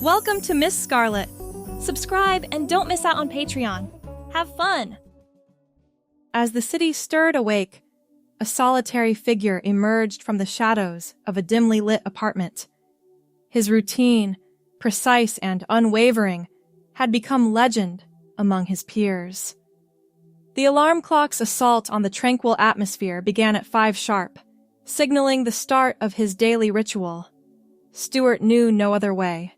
Welcome to Miss Scarlett. Subscribe and don't miss out on Patreon. Have fun! As the city stirred awake, a solitary figure emerged from the shadows of a dimly lit apartment. His routine, precise and unwavering, had become legend among his peers. The alarm clock's assault on the tranquil atmosphere began at 5 sharp, signaling the start of his daily ritual. Stuart knew no other way.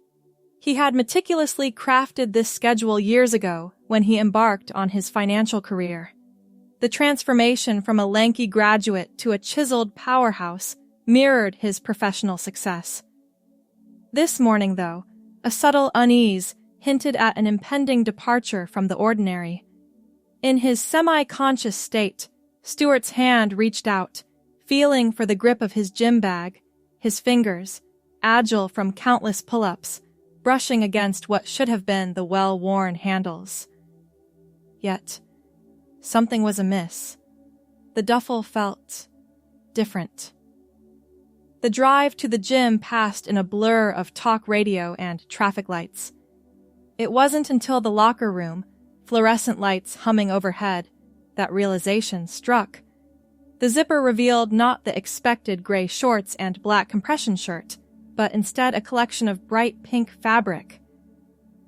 He had meticulously crafted this schedule years ago when he embarked on his financial career. The transformation from a lanky graduate to a chiseled powerhouse mirrored his professional success. This morning, though, a subtle unease hinted at an impending departure from the ordinary. In his semi-conscious state, Stuart's hand reached out, feeling for the grip of his gym bag, his fingers, agile from countless pull-ups, brushing against what should have been the well-worn handles. Yet, something was amiss. The duffel felt different. The drive to the gym passed in a blur of talk radio and traffic lights. It wasn't until the locker room, fluorescent lights humming overhead, that realization struck. The zipper revealed not the expected gray shorts and black compression shirt, but instead a collection of bright pink fabric.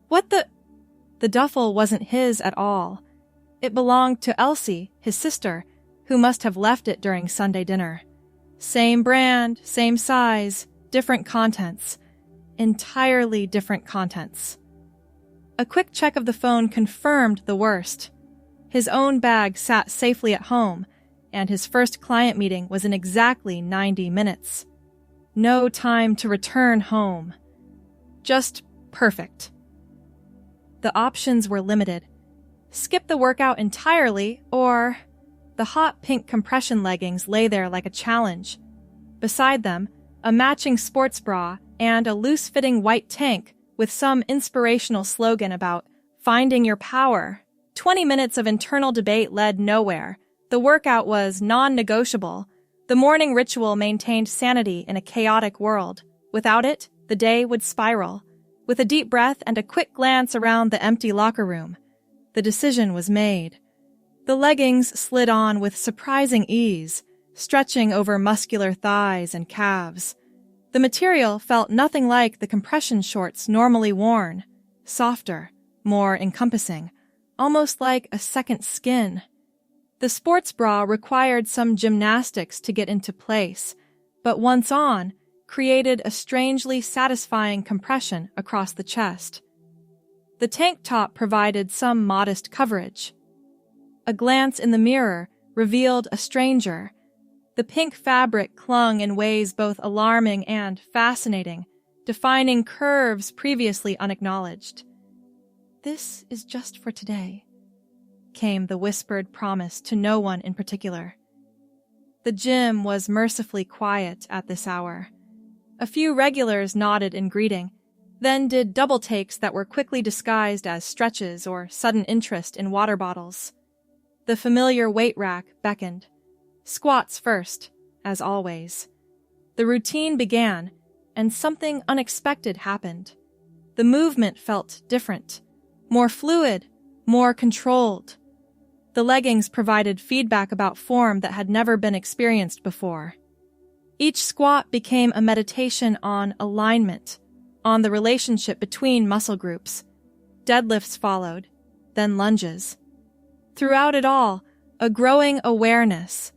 What the... The duffel wasn't his at all. It belonged to Elsie, his sister, who must have left it during Sunday dinner. Same brand, same size, different contents. Entirely different contents. A quick check of the phone confirmed the worst. His own bag sat safely at home, and his first client meeting was in exactly 90 minutes. No time to return home. Just perfect. The options were limited. Skip the workout entirely, or... The hot pink compression leggings lay there like a challenge. Beside them, a matching sports bra and a loose-fitting white tank with some inspirational slogan about finding your power. 20 minutes of internal debate led nowhere. The workout was non-negotiable. The morning ritual maintained sanity in a chaotic world. Without it, the day would spiral. With a deep breath and a quick glance around the empty locker room, the decision was made. The leggings slid on with surprising ease, stretching over muscular thighs and calves. The material felt nothing like the compression shorts normally worn. Softer, more encompassing, almost like a second skin. The sports bra required some gymnastics to get into place, but once on, created a strangely satisfying compression across the chest. The tank top provided some modest coverage. A glance in the mirror revealed a stranger. The pink fabric clung in ways both alarming and fascinating, defining curves previously unacknowledged. "This is just for today," came the whispered promise to no one in particular. The gym was mercifully quiet at this hour. A few regulars nodded in greeting, then did double takes that were quickly disguised as stretches or sudden interest in water bottles. The familiar weight rack beckoned. Squats first, as always. The routine began, and something unexpected happened. The movement felt different, more fluid, more controlled. The leggings provided feedback about form that had never been experienced before. Each squat became a meditation on alignment, on the relationship between muscle groups. Deadlifts followed, then lunges. Throughout it all, a growing awareness.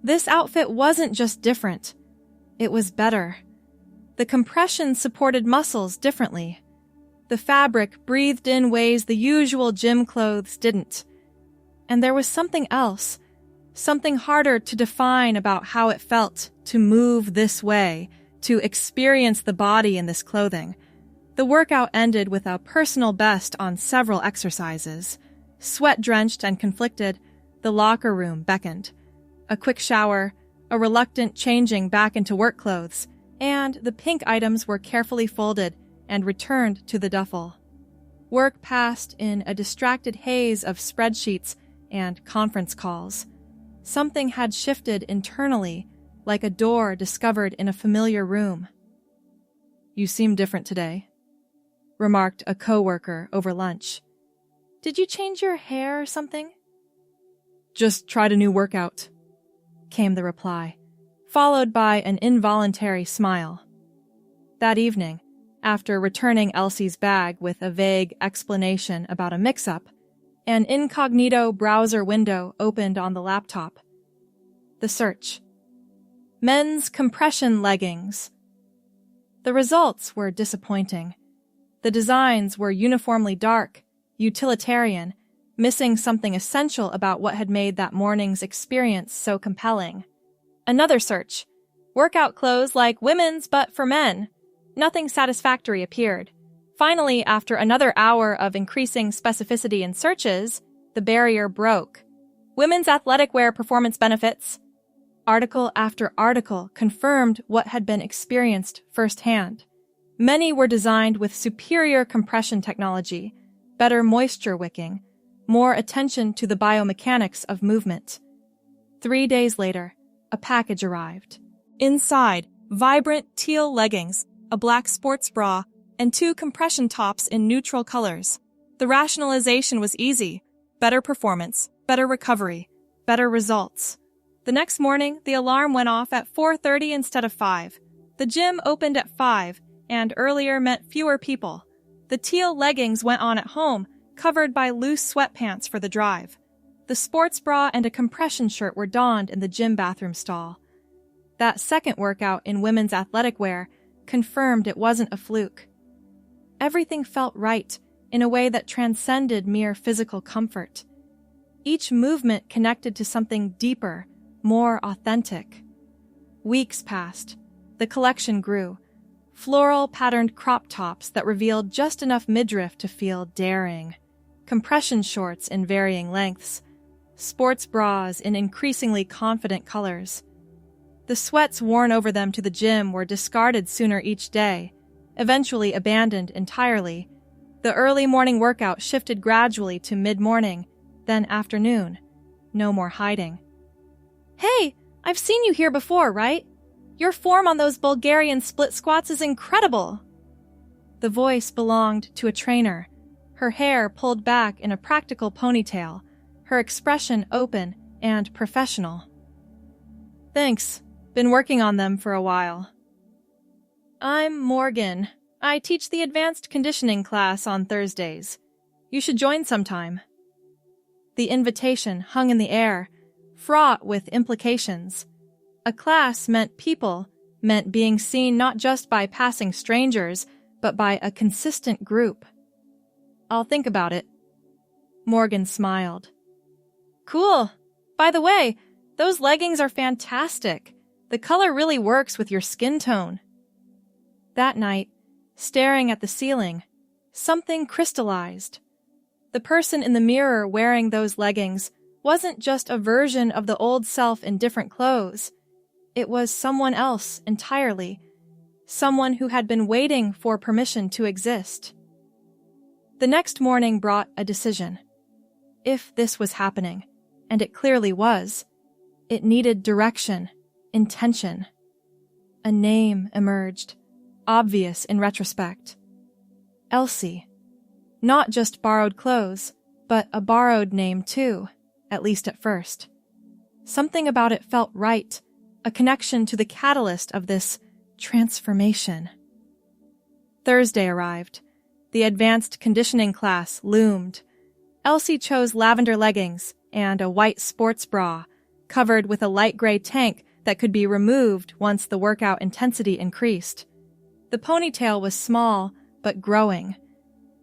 This outfit wasn't just different. It was better. The compression supported muscles differently. The fabric breathed in ways the usual gym clothes didn't. And there was something else, something harder to define about how it felt to move this way, to experience the body in this clothing. The workout ended with a personal best on several exercises. Sweat-drenched and conflicted, the locker room beckoned. A quick shower, a reluctant changing back into work clothes, and the pink items were carefully folded and returned to the duffel. Work passed in a distracted haze of spreadsheets and conference calls. Something had shifted internally, like a door discovered in a familiar room. "You seem different today," remarked a coworker over lunch. Did you change your hair or something? Just tried a new workout, came the reply, followed by an involuntary smile. That evening, after returning Elsie's bag with a vague explanation about a mix-up, an incognito browser window opened on the laptop. The search. Men's compression leggings. The results were disappointing. The designs were uniformly dark, utilitarian, missing something essential about what had made that morning's experience so compelling. Another search. Workout clothes like women's but for men. Nothing satisfactory appeared. Finally, after another hour of increasing specificity in searches, the barrier broke. Women's athletic wear performance benefits. Article after article confirmed what had been experienced firsthand. Many were designed with superior compression technology, better moisture wicking, more attention to the biomechanics of movement. 3 days later, a package arrived. Inside, vibrant teal leggings, a black sports bra, and 2 compression tops in neutral colors. The rationalization was easy. Better performance, better recovery, better results. The next morning, the alarm went off at 4:30 instead of 5. The gym opened at 5, and earlier meant fewer people. The teal leggings went on at home, covered by loose sweatpants for the drive. The sports bra and a compression shirt were donned in the gym bathroom stall. That second workout in women's athletic wear confirmed it wasn't a fluke. Everything felt right in a way that transcended mere physical comfort. Each movement connected to something deeper, more authentic. Weeks passed. The collection grew. Floral-patterned crop tops that revealed just enough midriff to feel daring. Compression shorts in varying lengths. Sports bras in increasingly confident colors. The sweats worn over them to the gym were discarded sooner each day, eventually abandoned entirely. The early morning workout shifted gradually to mid-morning, then afternoon. No more hiding. Hey, I've seen you here before, right? Your form on those Bulgarian split squats is incredible. The voice belonged to a trainer, her hair pulled back in a practical ponytail, her expression open and professional. Thanks. Been working on them for a while. I'm Morgan. I teach the advanced conditioning class on Thursdays. You should join sometime. The invitation hung in the air, fraught with implications. A class meant people, meant being seen not just by passing strangers, but by a consistent group. I'll think about it. Morgan smiled. Cool. By the way, those leggings are fantastic. The color really works with your skin tone. That night, staring at the ceiling, something crystallized. The person in the mirror wearing those leggings wasn't just a version of the old self in different clothes. It was someone else entirely, someone who had been waiting for permission to exist. The next morning brought a decision. If this was happening, and it clearly was, it needed direction, intention. A name emerged, obvious in retrospect. Elsie. Not just borrowed clothes, but a borrowed name too, at least at first. Something about it felt right, a connection to the catalyst of this transformation. Thursday arrived. The advanced conditioning class loomed. Elsie chose lavender leggings and a white sports bra, covered with a light gray tank that could be removed once the workout intensity increased. The ponytail was small, but growing.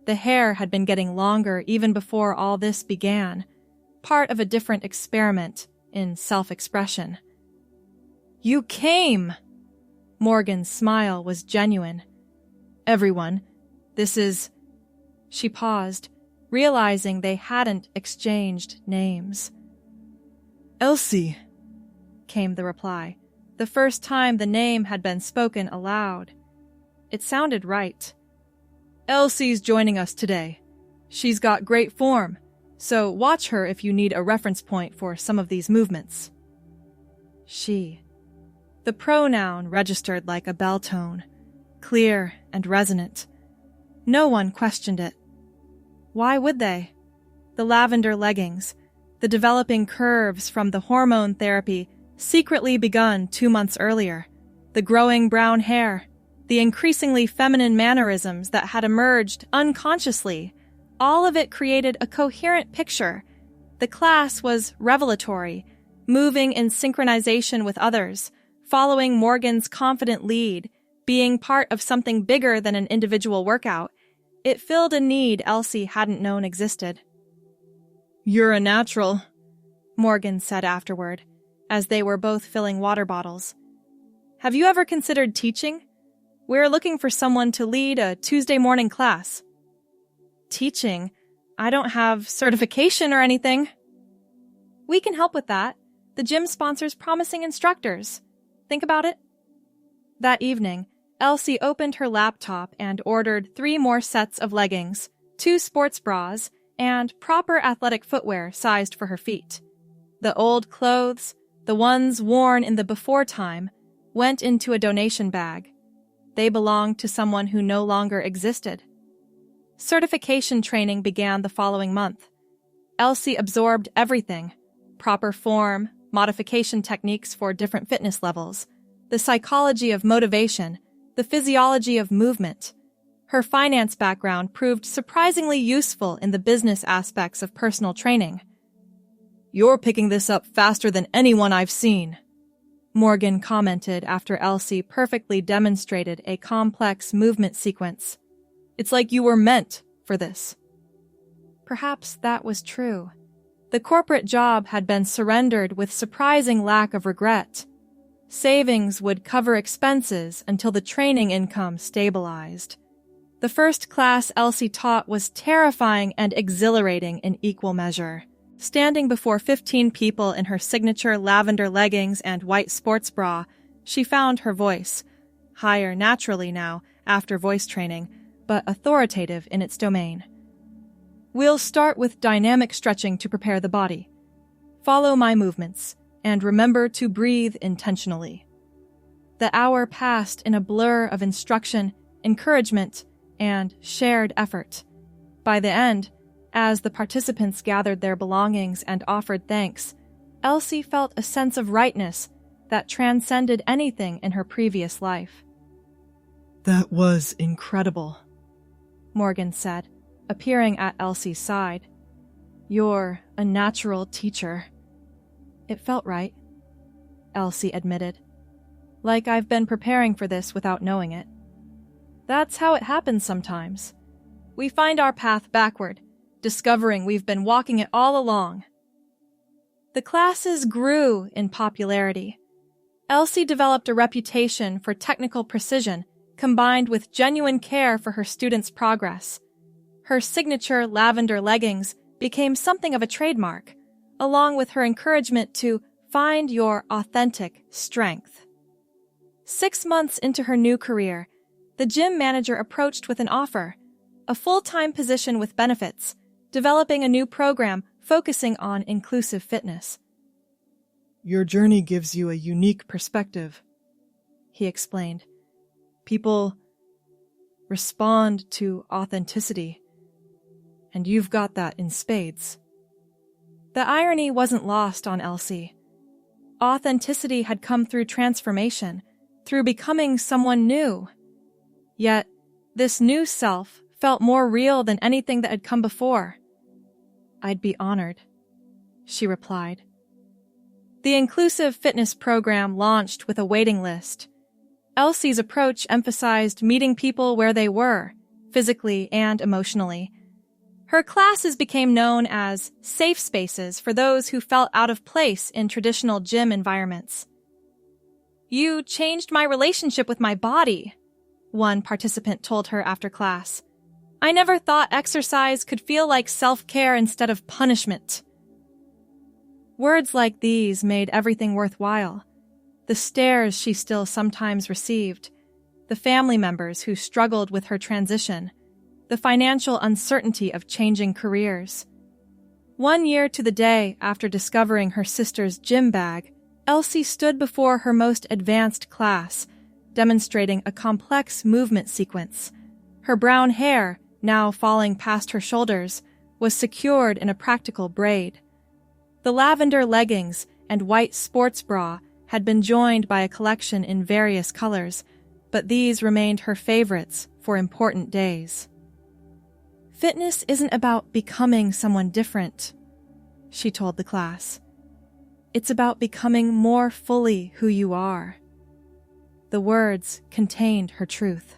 The hair had been getting longer even before all this began, part of a different experiment in self-expression. You came! Morgan's smile was genuine. Everyone, this is... She paused, realizing they hadn't exchanged names. Elsie, came the reply, the first time the name had been spoken aloud. It sounded right. Elsie's joining us today. She's got great form, so watch her if you need a reference point for some of these movements. She. The pronoun registered like a bell tone, clear and resonant. No one questioned it. Why would they? The lavender leggings, the developing curves from the hormone therapy secretly begun 2 months earlier, the growing brown hair, the increasingly feminine mannerisms that had emerged unconsciously, all of it created a coherent picture. The class was revelatory, moving in synchronization with others, following Morgan's confident lead, being part of something bigger than an individual workout. It filled a need Elsie hadn't known existed. "You're a natural," Morgan said afterward, as they were both filling water bottles. "Have you ever considered teaching? We're looking for someone to lead a Tuesday morning class." "Teaching? I don't have certification or anything." "We can help with that. The gym sponsors promising instructors. Think about it." That evening, Elsie opened her laptop and ordered 3 more sets of leggings, 2 sports bras, and proper athletic footwear sized for her feet. The old clothes, the ones worn in the before time, went into a donation bag. They belonged to someone who no longer existed. Certification training began the following month. Elsie absorbed everything: proper form, modification techniques for different fitness levels, the psychology of motivation, the physiology of movement. Her finance background proved surprisingly useful in the business aspects of personal training. "You're picking this up faster than anyone I've seen," Morgan commented after Elsie perfectly demonstrated a complex movement sequence. "It's like you were meant for this." Perhaps that was true. The corporate job had been surrendered with surprising lack of regret. Savings would cover expenses until the training income stabilized. The first class Elsie taught was terrifying and exhilarating in equal measure. Standing before 15 people in her signature lavender leggings and white sports bra, she found her voice, higher naturally now after voice training, but authoritative in its domain. "We'll start with dynamic stretching to prepare the body. Follow my movements, and remember to breathe intentionally." The hour passed in a blur of instruction, encouragement, and shared effort. By the end, as the participants gathered their belongings and offered thanks, Elsie felt a sense of rightness that transcended anything in her previous life. "That was incredible," Morgan said, appearing at Elsie's side. "You're a natural teacher." "It felt right," Elsie admitted. "Like I've been preparing for this without knowing it. That's how it happens sometimes. We find our path backward, discovering we've been walking it all along." The classes grew in popularity. Elsie developed a reputation for technical precision combined with genuine care for her students' progress. Her signature lavender leggings became something of a trademark, along with her encouragement to find your authentic strength. 6 months into her new career, the gym manager approached with an offer, a full-time position with benefits, developing a new program focusing on inclusive fitness. "Your journey gives you a unique perspective," he explained. "People respond to authenticity, and you've got that in spades." The irony wasn't lost on Elsie. Authenticity had come through transformation, through becoming someone new. Yet, this new self felt more real than anything that had come before. "I'd be honored," she replied. The inclusive fitness program launched with a waiting list. Elsie's approach emphasized meeting people where they were, physically and emotionally. Her classes became known as safe spaces for those who felt out of place in traditional gym environments. "You changed my relationship with my body," one participant told her after class. "I never thought exercise could feel like self-care instead of punishment." Words like these made everything worthwhile. The stares she still sometimes received, the family members who struggled with her transition, the financial uncertainty of changing careers. 1 year to the day after discovering her sister's gym bag, Elsie stood before her most advanced class, demonstrating a complex movement sequence. Her brown hair, now falling past her shoulders, was secured in a practical braid. The lavender leggings and white sports bra had been joined by a collection in various colors, but these remained her favorites for important days. "Fitness isn't about becoming someone different," she told the class. "It's about becoming more fully who you are." The words contained her truth.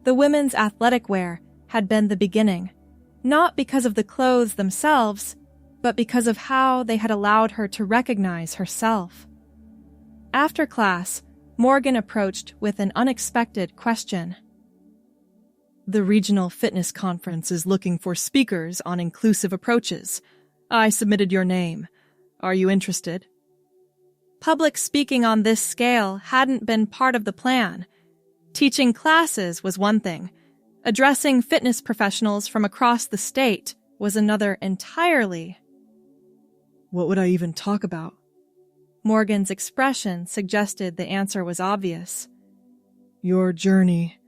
The women's athletic wear had been the beginning, not because of the clothes themselves, but because of how they had allowed her to recognize herself. After class, Morgan approached with an unexpected question. "The Regional Fitness Conference is looking for speakers on inclusive approaches. I submitted your name. Are you interested?" Public speaking on this scale hadn't been part of the plan. Teaching classes was one thing. Addressing fitness professionals from across the state was another entirely. "What would I even talk about?" Morgan's expression suggested the answer was obvious. "Your journey.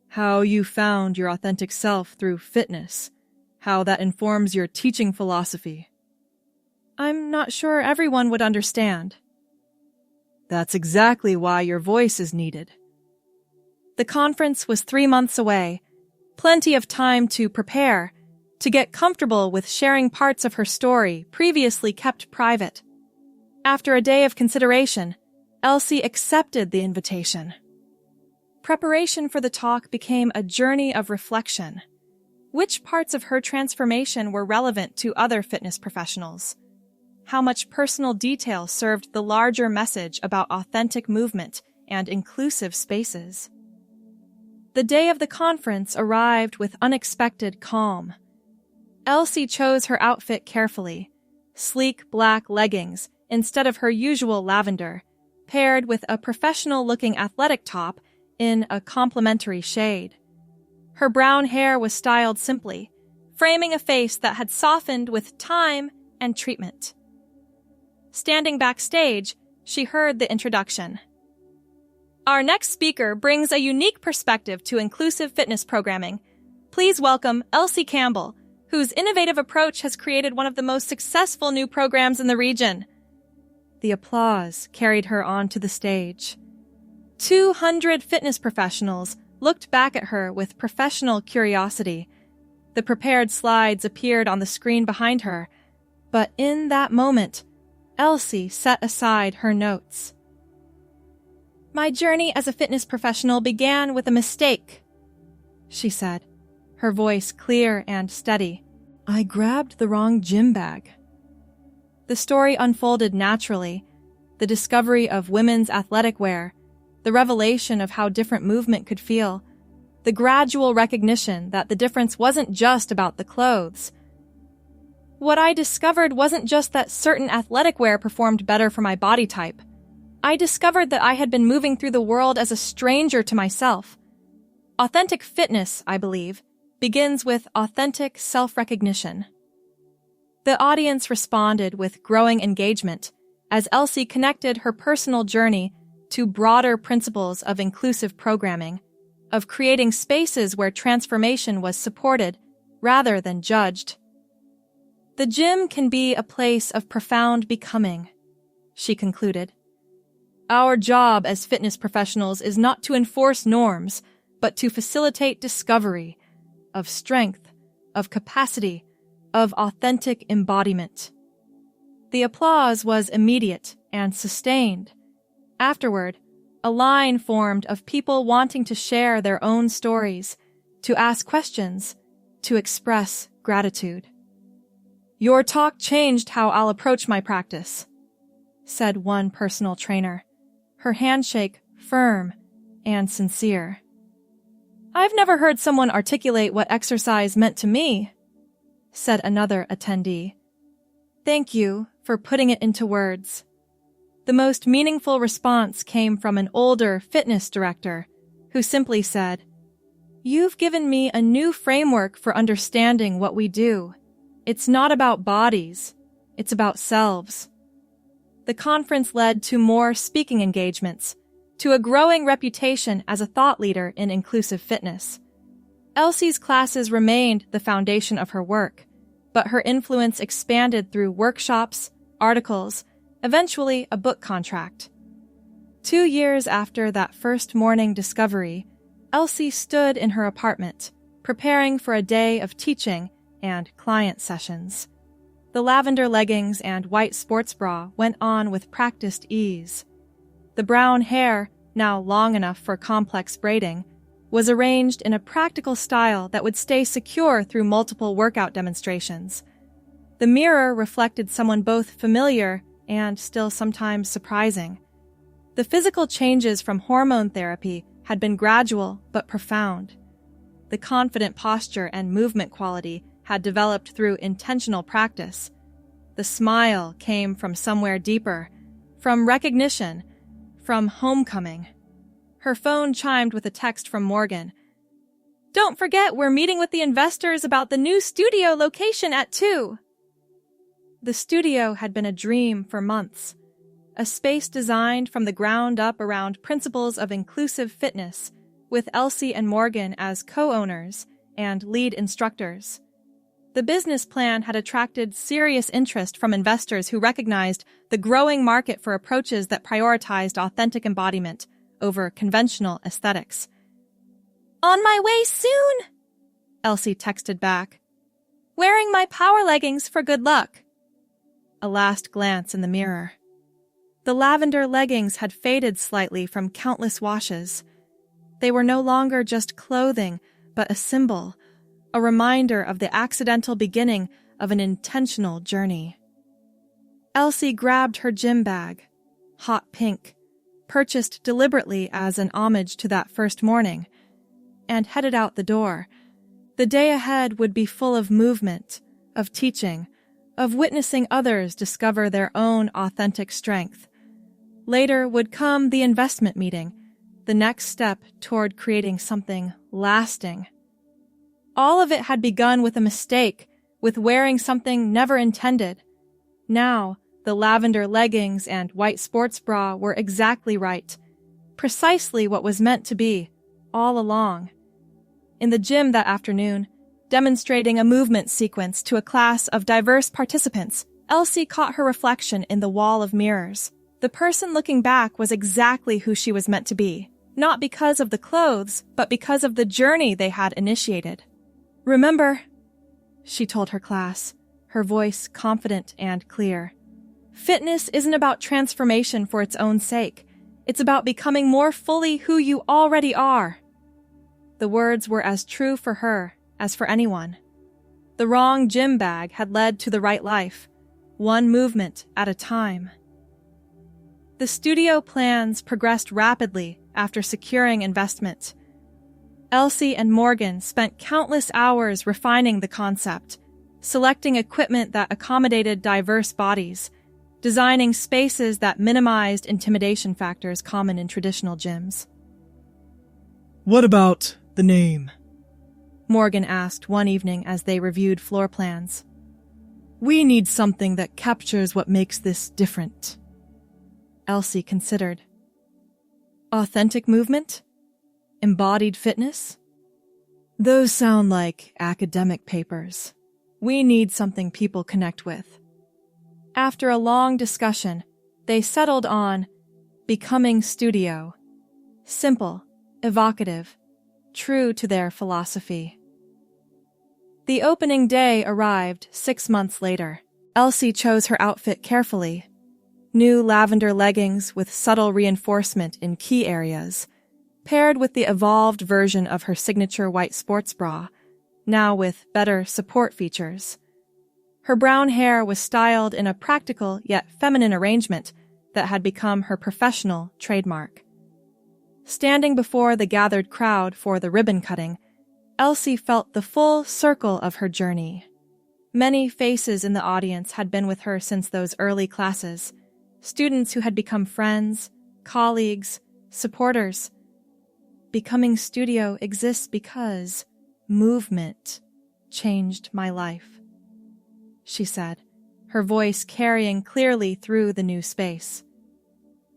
How you found your authentic self through fitness. How that informs your teaching philosophy." "I'm not sure everyone would understand." "That's exactly why your voice is needed." The conference was 3 months away. Plenty of time to prepare, to get comfortable with sharing parts of her story previously kept private. After a day of consideration, Elsie accepted the invitation. Preparation for the talk became a journey of reflection. Which parts of her transformation were relevant to other fitness professionals? How much personal detail served the larger message about authentic movement and inclusive spaces? The day of the conference arrived with unexpected calm. Elsie chose her outfit carefully. Sleek black leggings instead of her usual lavender, paired with a professional-looking athletic top in a complementary shade. Her brown hair was styled simply, framing a face that had softened with time and treatment. Standing backstage, she heard the introduction. "Our next speaker brings a unique perspective to inclusive fitness programming. Please welcome Elsie Campbell, whose innovative approach has created one of the most successful new programs in the region." The applause carried her onto the stage. 200 fitness professionals looked back at her with professional curiosity. The prepared slides appeared on the screen behind her, but in that moment, Elsie set aside her notes. "My journey as a fitness professional began with a mistake," she said, her voice clear and steady. "I grabbed the wrong gym bag." The story unfolded naturally. The discovery of women's athletic wear, the revelation of how different movement could feel, the gradual recognition that the difference wasn't just about the clothes. What I discovered wasn't just that certain athletic wear performed better for my body type. I discovered that I had been moving through the world as a stranger to myself. Authentic fitness, I believe, begins with authentic self-recognition. The audience responded with growing engagement as Elsie connected her personal journey to broader principles of inclusive programming, of creating spaces where transformation was supported rather than judged. "The gym can be a place of profound becoming," she concluded. "Our job as fitness professionals is not to enforce norms, but to facilitate discovery of strength, of capacity, of authentic embodiment." The applause was immediate and sustained. Afterward, a line formed of people wanting to share their own stories, to ask questions, to express gratitude. "Your talk changed how I'll approach my practice," said one personal trainer, her handshake firm and sincere. "I've never heard someone articulate what exercise meant to me," said another attendee. "Thank you for putting it into words." The most meaningful response came from an older fitness director who simply said, "You've given me a new framework for understanding what we do. It's not about bodies, it's about selves." The conference led to more speaking engagements, to a growing reputation as a thought leader in inclusive fitness. Elsie's classes remained the foundation of her work, but her influence expanded through workshops, articles, eventually a book contract. 2 years after that first morning discovery, Elsie stood in her apartment, preparing for a day of teaching and client sessions. The lavender leggings and white sports bra went on with practiced ease. The brown hair, now long enough for complex braiding, was arranged in a practical style that would stay secure through multiple workout demonstrations. The mirror reflected someone both familiar and still sometimes surprising. The physical changes from hormone therapy had been gradual but profound. The confident posture and movement quality had developed through intentional practice. The smile came from somewhere deeper, from recognition, from homecoming. Her phone chimed with a text from Morgan. "Don't forget, we're meeting with the investors about the new studio location at 2. The studio had been a dream for months, a space designed from the ground up around principles of inclusive fitness, with Elsie and Morgan as co-owners and lead instructors. The business plan had attracted serious interest from investors who recognized the growing market for approaches that prioritized authentic embodiment over conventional aesthetics. "On my way soon," Elsie texted back. "Wearing my power leggings for good luck." A last glance in the mirror. The lavender leggings had faded slightly from countless washes. They were no longer just clothing, but a symbol, a reminder of the accidental beginning of an intentional journey. Elsie grabbed her gym bag, hot pink, purchased deliberately as an homage to that first morning, and headed out the door. The day ahead would be full of movement, of teaching, of witnessing others discover their own authentic strength. Later would come the investment meeting, the next step toward creating something lasting. All of it had begun with a mistake, with wearing something never intended. Now, the lavender leggings and white sports bra were exactly right, precisely what was meant to be, all along. In the gym that afternoon, demonstrating a movement sequence to a class of diverse participants, Elsie caught her reflection in the wall of mirrors. The person looking back was exactly who she was meant to be, not because of the clothes, but because of the journey they had initiated. "Remember," she told her class, her voice confident and clear, "fitness isn't about transformation for its own sake. It's about becoming more fully who you already are." The words were as true for her as for anyone. The wrong gym bag had led to the right life, one movement at a time. The studio plans progressed rapidly after securing investment. Elsie and Morgan spent countless hours refining the concept, selecting equipment that accommodated diverse bodies, designing spaces that minimized intimidation factors common in traditional gyms. "What about the name?" Morgan asked one evening as they reviewed floor plans. "We need something that captures what makes this different." Elsie considered. "Authentic movement? Embodied fitness?" "Those sound like academic papers. We need something people connect with." After a long discussion, they settled on Becoming Studio. Simple, evocative, true to their philosophy. The opening day arrived 6 months later. Elsie chose her outfit carefully. New lavender leggings with subtle reinforcement in key areas, paired with the evolved version of her signature white sports bra, now with better support features. Her brown hair was styled in a practical yet feminine arrangement that had become her professional trademark. Standing before the gathered crowd for the ribbon cutting, Elsie felt the full circle of her journey. Many faces in the audience had been with her since those early classes, students who had become friends, colleagues, supporters. Becoming Studio exists because movement changed my life, she said, her voice carrying clearly through the new space.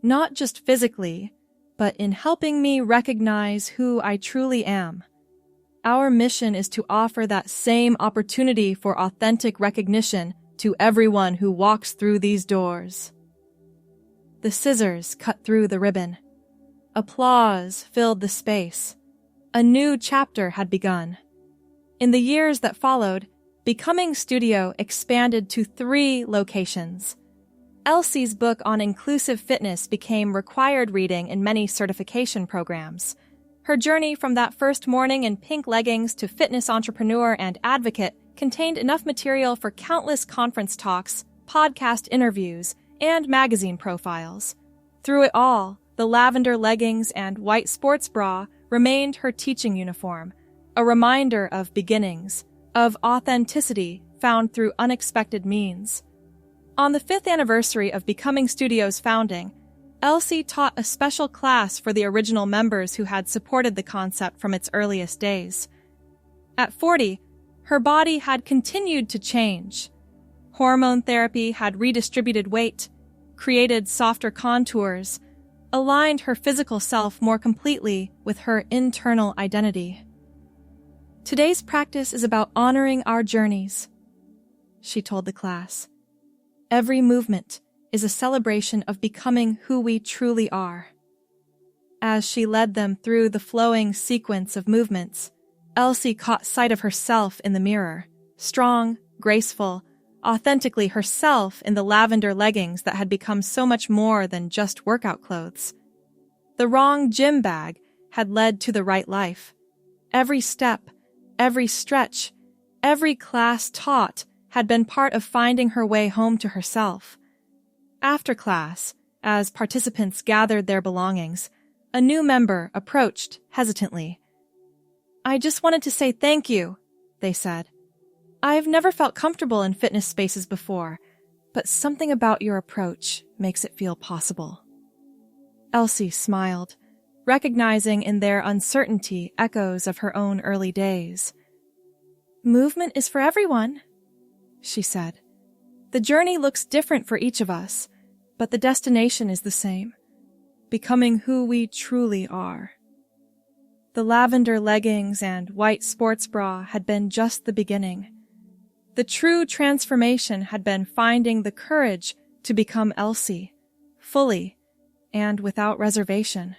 Not just physically, but in helping me recognize who I truly am. Our mission is to offer that same opportunity for authentic recognition to everyone who walks through these doors. The scissors cut through the ribbon. Applause filled the space. A new chapter had begun. In the years that followed, Becoming Studio expanded to 3 locations. Elsie's book on inclusive fitness became required reading in many certification programs. Her journey from that first morning in pink leggings to fitness entrepreneur and advocate contained enough material for countless conference talks, podcast interviews, and magazine profiles. Through it all, the lavender leggings and white sports bra remained her teaching uniform, a reminder of beginnings, of authenticity found through unexpected means. On the 5th anniversary of Becoming Studio's founding, Elsie taught a special class for the original members who had supported the concept from its earliest days. At 40, her body had continued to change. Hormone therapy had redistributed weight, created softer contours, aligned her physical self more completely with her internal identity. Today's practice is about honoring our journeys, she told the class. Every movement is a celebration of becoming who we truly are. As she led them through the flowing sequence of movements, Elsie caught sight of herself in the mirror, strong, graceful, authentically herself in the lavender leggings that had become so much more than just workout clothes. The wrong gym bag had led to the right life. Every step, every stretch, every class taught had been part of finding her way home to herself. After class, as participants gathered their belongings, a new member approached hesitantly. "I just wanted to say thank you," they said. "I've never felt comfortable in fitness spaces before, but something about your approach makes it feel possible." Elsie smiled, recognizing in their uncertainty echoes of her own early days. "Movement is for everyone," she said. "The journey looks different for each of us, but the destination is the same, becoming who we truly are." The lavender leggings and white sports bra had been just the beginning. The true transformation had been finding the courage to become Elsie, fully and without reservation,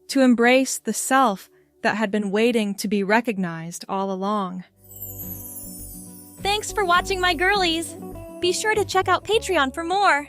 to embrace the self that had been waiting to be recognized all along. Thanks for watching, my girlies! Be sure to check out Patreon for more!